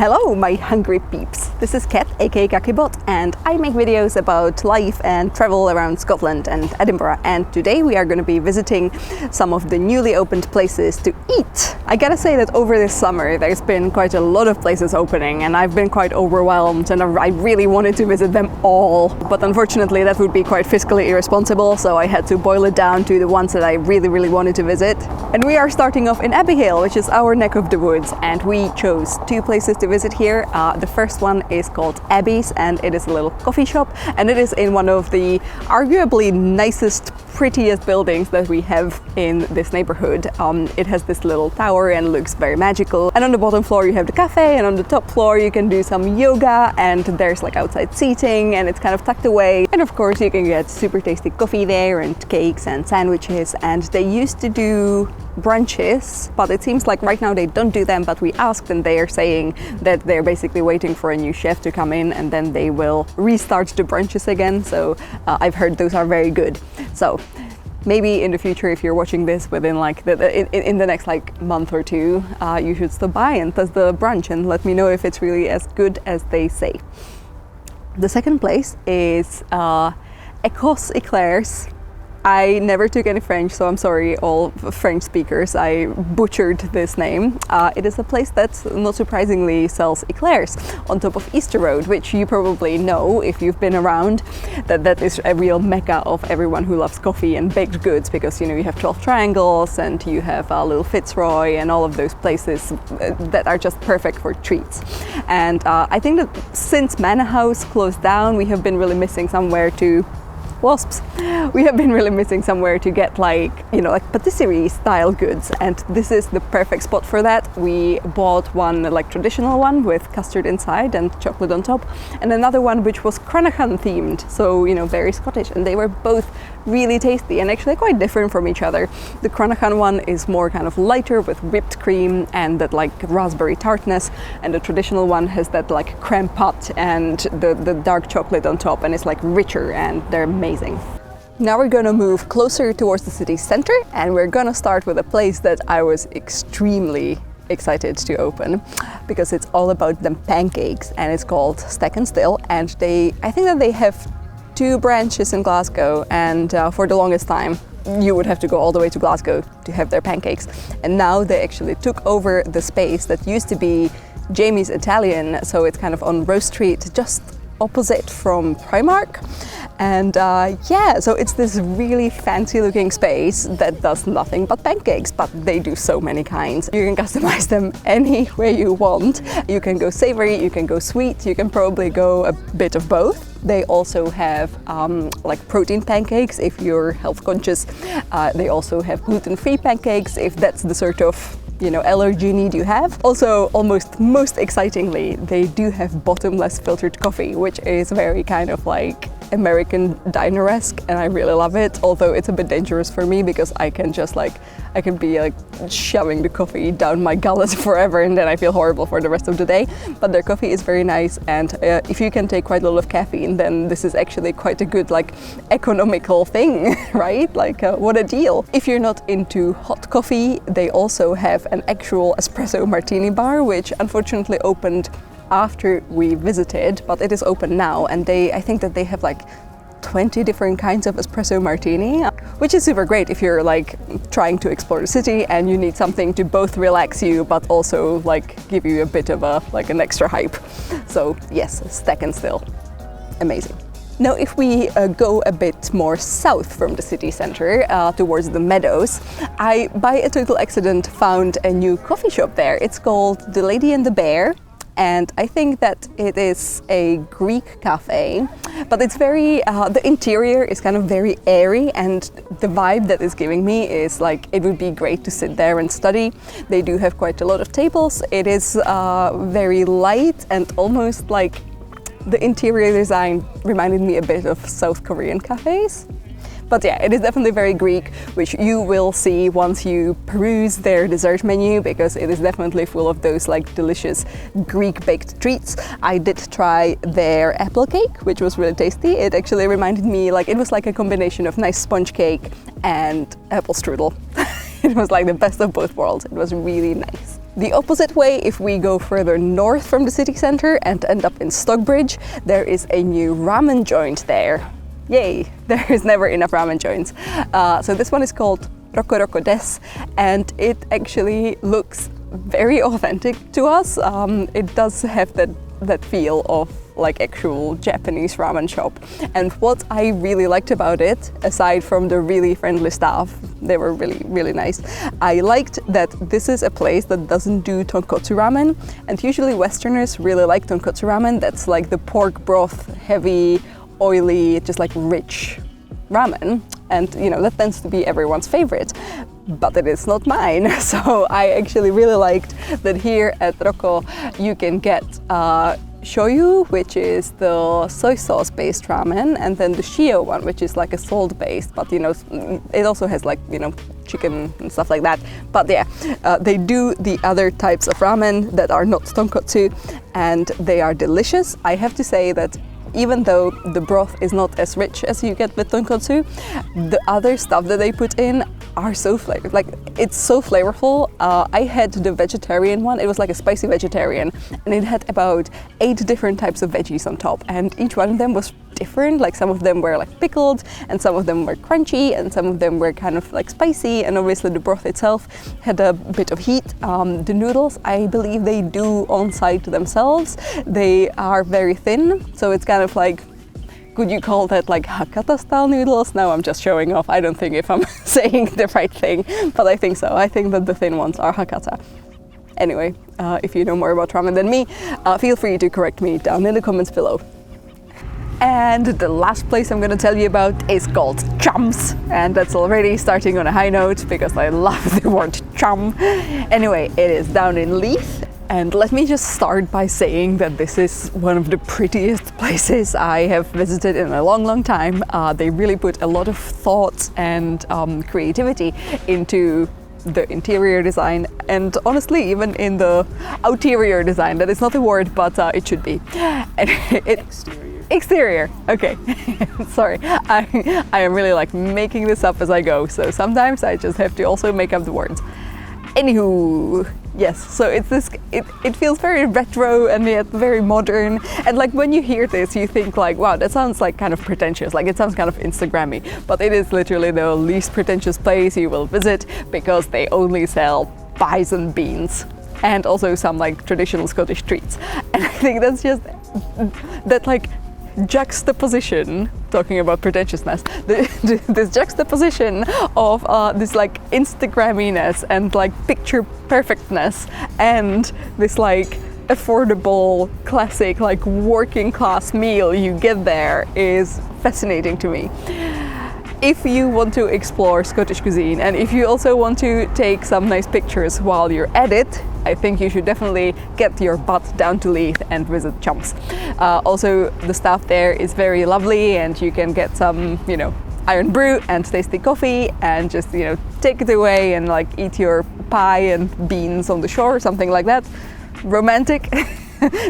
Hello my hungry peeps, this is Kat aka Kakibot and I make videos about life and travel around Scotland and Edinburgh, and today we are going to be visiting some of the newly opened places to eat. I gotta say that over this summer there's been quite a lot of places opening and I've been quite overwhelmed and I really wanted to visit them all, but unfortunately that would be quite fiscally irresponsible, so I had to boil it down to the ones that I really wanted to visit. And we are starting off in Abbey, which is our neck of the woods, and we chose two places to visit here. The first one is called ABBEY'S and it is a little coffee shop, and it is in one of the arguably nicest, prettiest buildings that we have in this neighborhood. It has this little tower and looks very magical, and on the bottom floor you have the cafe, and on the top floor you can do some yoga, and there's like outside seating and it's kind of tucked away, and of course you can get super tasty coffee there and cakes and sandwiches. And they used to do brunches, but it seems like right now they don't do them, but we asked and they are saying that they're basically waiting for a new chef to come in and then they will restart the brunches again. So I've heard those are very good. So maybe in the future, if you're watching this within like in the next like month or two, you should stop by and test the brunch and let me know if it's really as good as they say. The second place is ECOSSE. I never took any French, so I'm sorry all French speakers, I butchered this name. It is a place that, not surprisingly, sells ECLAIRs on top of Easter Road, which you probably know if you've been around, that is a real mecca of everyone who loves coffee and baked goods, because you know you have 12 Triangles and you have Little Fitzroy and all of those places that are just perfect for treats. And I think that since Manor House closed down, we have been really missing somewhere to wasps. We have been really missing somewhere to get like, you know, like patisserie style goods, and this is the perfect spot for that. We bought one like traditional one with custard inside and chocolate on top, and another one which was Cranachan themed, so you know, very Scottish, and they were both really tasty and actually quite different from each other. The Cranachan one is more kind of lighter with whipped cream and that like raspberry tartness, and the traditional one has that like creme pat and the dark chocolate on top, and it's like richer and they're amazing. Now we're gonna move closer towards the city center, and we're gonna start with a place that I was extremely excited to open because it's all about them pancakes, and it's called Stack and Still, and I think that they have two branches in Glasgow, and for the longest time you would have to go all the way to Glasgow to have their pancakes, and now they actually took over the space that used to be Jamie's Italian, so it's kind of on Rose Street just opposite from Primark. And yeah, so it's this really fancy looking space that does nothing but pancakes, but they do so many kinds. You can customize them any way you want. You can go savory, you can go sweet, you can probably go a bit of both. They also have like protein pancakes if you're health conscious. They also have gluten-free pancakes if that's the sort of, you know, allergy need you have. Also, most excitingly, they do have bottomless filtered coffee, which is very kind of like American diner-esque, and I really love it, although it's a bit dangerous for me because I can be like shoving the coffee down my gullet forever and then I feel horrible for the rest of the day. But their coffee is very nice, and if you can take quite a lot of caffeine, then this is actually quite a good like economical thing, right? Like what a deal. If you're not into hot coffee, they also have an actual espresso martini bar, which unfortunately opened after we visited, but it is open now, and I think that they have like 20 different kinds of espresso martini, which is super great if you're like trying to explore the city and you need something to both relax you but also like give you a bit of an extra hype. So yes, Stack and Still, amazing. Now if we go a bit more south from the city centre towards the meadows, I by a total accident found a new coffee shop there. It's called The Lady and the Bear, and I think that it is a Greek cafe, but it's very, the interior is kind of very airy, and the vibe that it's giving me is like it would be great to sit there and study. They do have quite a lot of tables. It is very light, and almost like the interior design reminded me a bit of South Korean cafes. But yeah, it is definitely very Greek, which you will see once you peruse their dessert menu, because it is definitely full of those like delicious Greek baked treats. I did try their apple cake, which was really tasty. It actually reminded me, like, it was like a combination of nice sponge cake and apple strudel. It was like the best of both worlds. It was really nice. The opposite way, if we go further north from the city center and end up in Stockbridge, there is a new ramen joint there. Yay, there is never enough ramen joints. So this one is called ROKKO, and it actually looks very authentic to us. It does have that feel of like actual Japanese ramen shop. And what I really liked about it, aside from the really friendly staff, they were really nice, I liked that this is a place that doesn't do tonkotsu ramen, and usually Westerners really like tonkotsu ramen. That's like the pork broth, heavy, oily, just like rich ramen, and you know, that tends to be everyone's favorite, but it is not mine. So I actually really liked that here at ROKKO you can get shoyu, which is the soy sauce based ramen, and then the shio one, which is like a salt based, but you know, it also has like, you know, chicken and stuff like that. But yeah, they do the other types of ramen that are not tonkotsu, and they are delicious. I have to say that even though the broth is not as rich as you get with tonkotsu, the other stuff that they put in are so flavored. Like, it's so flavorful. I had the vegetarian one. It was like a spicy vegetarian, and it had about 8 different types of veggies on top, and each one of them was different. Like, some of them were like pickled, and some of them were crunchy, and some of them were kind of like spicy, and obviously the broth itself had a bit of heat. The noodles, I believe they do on site themselves. They are very thin, so it's kind of like, could you call that like Hakata style noodles? No, I'm just showing off. I don't think if I'm saying the right thing, but I think so. I think that the thin ones are Hakata. Anyway, if you know more about ramen than me, feel free to correct me down in the comments below. And the last place I'm going to tell you about is called CHUMS, and that's already starting on a high note because I love the word chum. Anyway, it is down in Leith, and let me just start by saying that this is one of the prettiest places I have visited in a long time. They really put a lot of thought and creativity into the interior design, and honestly even in the outerior design. That is not a word, but it should be. Exterior. Okay. Sorry, I am really like making this up as I go, so sometimes I just have to also make up the words. Anywho, yes, so it's this, it feels very retro and yet very modern, and like when you hear this you think like, wow, that sounds like kind of pretentious, like it sounds kind of Instagrammy, but it is literally the least pretentious place you will visit because they only sell pies and beans, and also some like traditional Scottish treats. And I think that's just that like juxtaposition, talking about pretentiousness, this juxtaposition of this like Instagramminess and like picture perfectness and this like affordable classic like working class meal you get there is fascinating to me. If you want to explore Scottish cuisine, and if you also want to take some nice pictures while you're at it, I think you should definitely get your butt down to Leith and visit CHUMS. Also, the staff there is very lovely, and you can get some, you know, iron brew and tasty coffee, and just, you know, take it away and like eat your pie and beans on the shore, something like that. Romantic.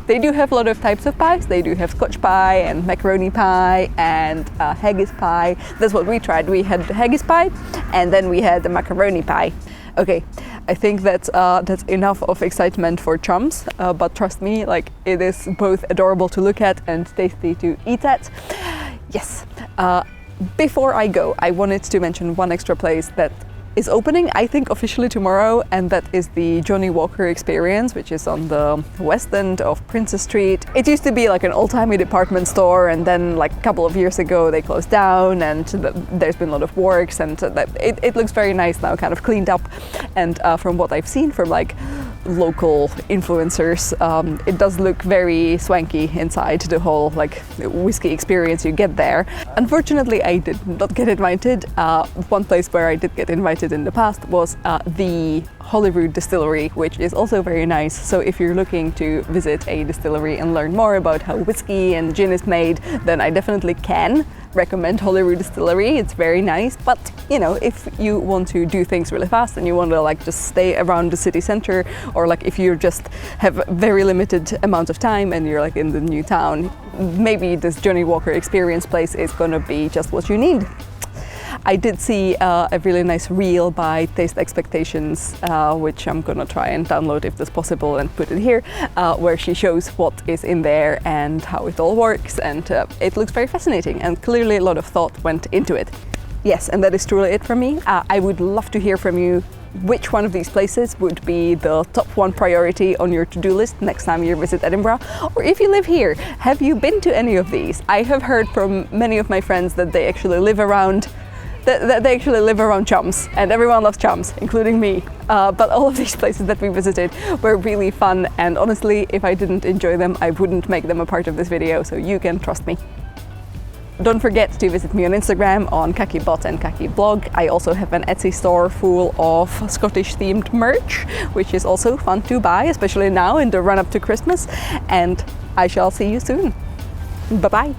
They do have a lot of types of pies. They do have Scotch pie and macaroni pie and haggis pie. That's what we tried. We had the haggis pie and then we had the macaroni pie. Okay, I think that's enough of excitement for CHUMS, but trust me, like, it is both adorable to look at and tasty to eat at. Yes. Before I go, I wanted to mention one extra place that is opening, I think, officially tomorrow, and that is the Johnny Walker Experience, which is on the west end of Princess Street. It used to be like an old-timey department store, and then like a couple of years ago they closed down, and there's been a lot of works, and it looks very nice now, kind of cleaned up. And from what I've seen from like local influencers, it does look very swanky inside, the whole like whiskey experience you get there. Unfortunately, I did not get invited. One place where I did get invited in the past was the Holyrood Distillery, which is also very nice. So if you're looking to visit a distillery and learn more about how whiskey and gin is made, then I definitely can recommend Holyrood Distillery. It's very nice. But you know, if you want to do things really fast and you want to like just stay around the city center, or like if you just have a very limited amount of time and you're like in the new town, maybe this Johnny Walker Experience place is gonna be just what you need. I did see a really nice reel by Taste Expectations, which I'm gonna try and download if that's possible and put it here, where she shows what is in there and how it all works, and it looks very fascinating, and clearly a lot of thought went into it. Yes, and that is truly it from me. I would love to hear from you which one of these places would be the top one priority on your to-do list next time you visit Edinburgh. Or if you live here, have you been to any of these? I have heard from many of my friends that they actually live around CHUMS, and everyone loves CHUMS, including me. But all of these places that we visited were really fun, and honestly, if I didn't enjoy them, I wouldn't make them a part of this video, so you can trust me. Don't forget to visit me on Instagram on KakiBot and KakiBlog. I also have an Etsy store full of Scottish themed merch, which is also fun to buy, especially now in the run up to Christmas. And I shall see you soon. Bye bye.